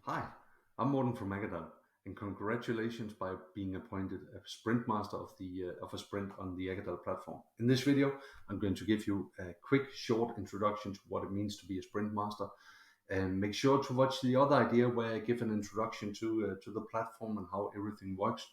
Hi, I'm Morten from Acadal, and congratulations by being appointed a Sprintmaster of a sprint on the Acadal platform. In this video, I'm going to give you a quick, short introduction to what it means to be a Sprintmaster, and make sure to watch the other idea where I give an introduction to the platform and how everything works.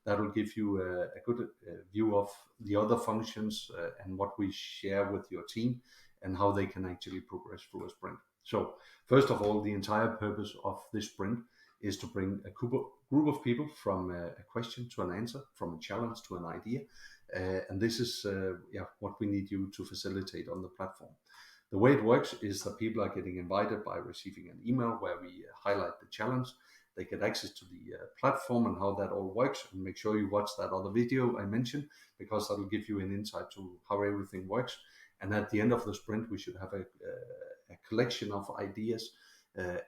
That will give you a good view of the other functions and what we share with your team and how they can actually progress through a sprint. So, first of all, the entire purpose of this sprint is to bring a group of people from a question to an answer, from a challenge to an idea. And this is what we need you to facilitate on the platform. The way it works is that people are getting invited by receiving an email where we highlight the challenge. They get access to the platform and how that all works. And make sure you watch that other video I mentioned, because that will give you an insight to how everything works. And at the end of the sprint, we should have a collection of ideas,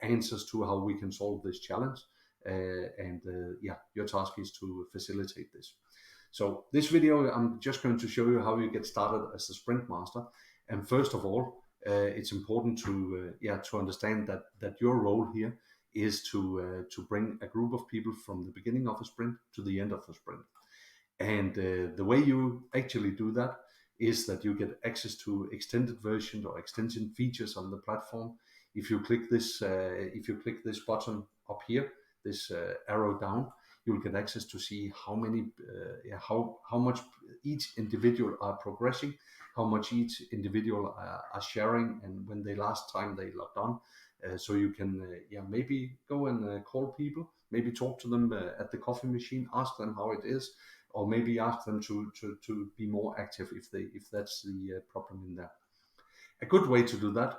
answers to how we can solve this challenge. Your task is to facilitate this. So this video, I'm just going to show you how you get started as a sprint master. And first of all, it's important to understand that your role here is to bring a group of people from the beginning of a sprint to the end of the sprint. And the way you actually do that is that you get access to extended versions or extension features on the platform. If you click this button up here, this arrow down, you'll get access to see how much each individual are progressing, how much each individual are sharing, and when they last time they logged on. So you can maybe go and call people, maybe talk to them at the coffee machine, ask them how it is, or maybe ask them to be more active if that's the problem in there. A good way to do that,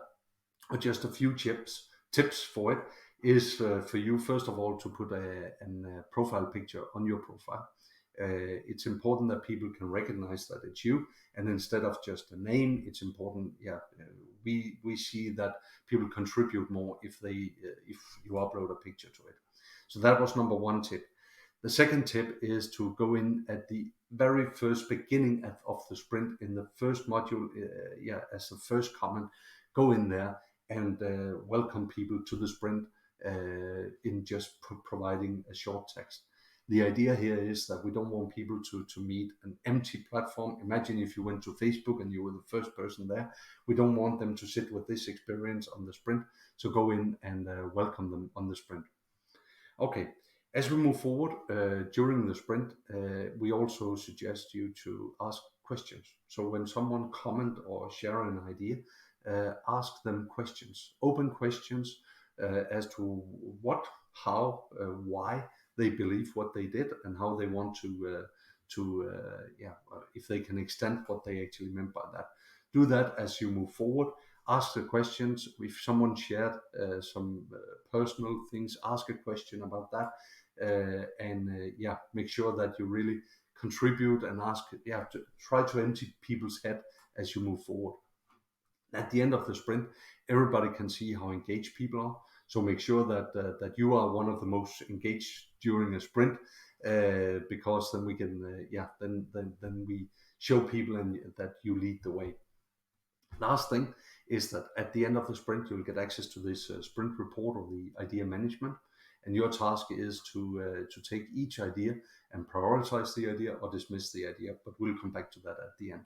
or just a few tips for it, is for you first of all to put a profile picture on your profile. It's important that people can recognize that it's you, and instead of just a name, it's important. We see that people contribute more if you upload a picture to it. So that was number one tip. The second tip is to go in at the very first beginning of the sprint in the first module, as the first comment. Go in there and welcome people to the sprint in just providing a short text. The idea here is that we don't want people to meet an empty platform. Imagine if you went to Facebook and you were the first person there. We don't want them to sit with this experience on the sprint. So go in and welcome them on the sprint. Okay, as we move forward during the sprint, we also suggest you to ask questions. So when someone comment or share an idea, ask them questions, open questions as to what, how, why they believe what they did, and how they want if they can extend what they actually meant by that. Do that as you move forward. Ask the questions. If someone shared some personal things, ask a question about that, make sure that you really contribute and ask. To try to empty people's head as you move forward. At the end of the sprint, everybody can see how engaged people are. So make sure that you are one of the most engaged during a sprint, because then we can then we show people and that you lead the way. Last thing is that at the end of the sprint, you'll get access to this sprint report or the idea management, and your task is to take each idea and prioritize the idea or dismiss the idea. But we'll come back to that at the end.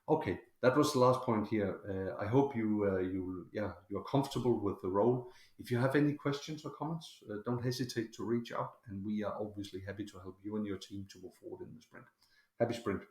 Okay, that was the last point here. I hope you're comfortable with the role. If you have any questions or comments, don't hesitate to reach out, and we are obviously happy to help you and your team to move forward in the sprint. Happy sprint!